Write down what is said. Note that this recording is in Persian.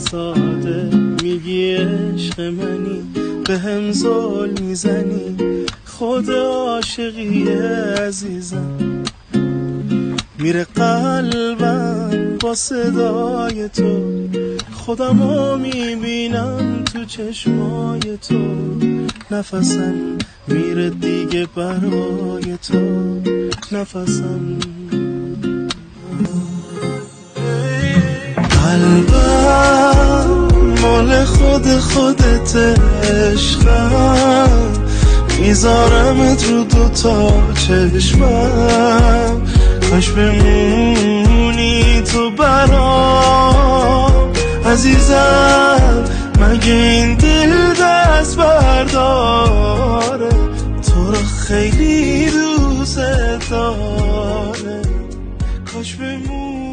ساده میگی عشق منی به هم زل میزنی خود عاشقی عزیزم میره قلبم با صدای تو خودمو میبینم تو چشمای تو نفسم میره دیگه برای تو نفسم قلبم مال خودت عشقم میذارمت رو دوتا چشمم کاش بمونی تو برام عزیزم مگه این دل دست برداره تو رو خیلی دوست داره کاش بمونی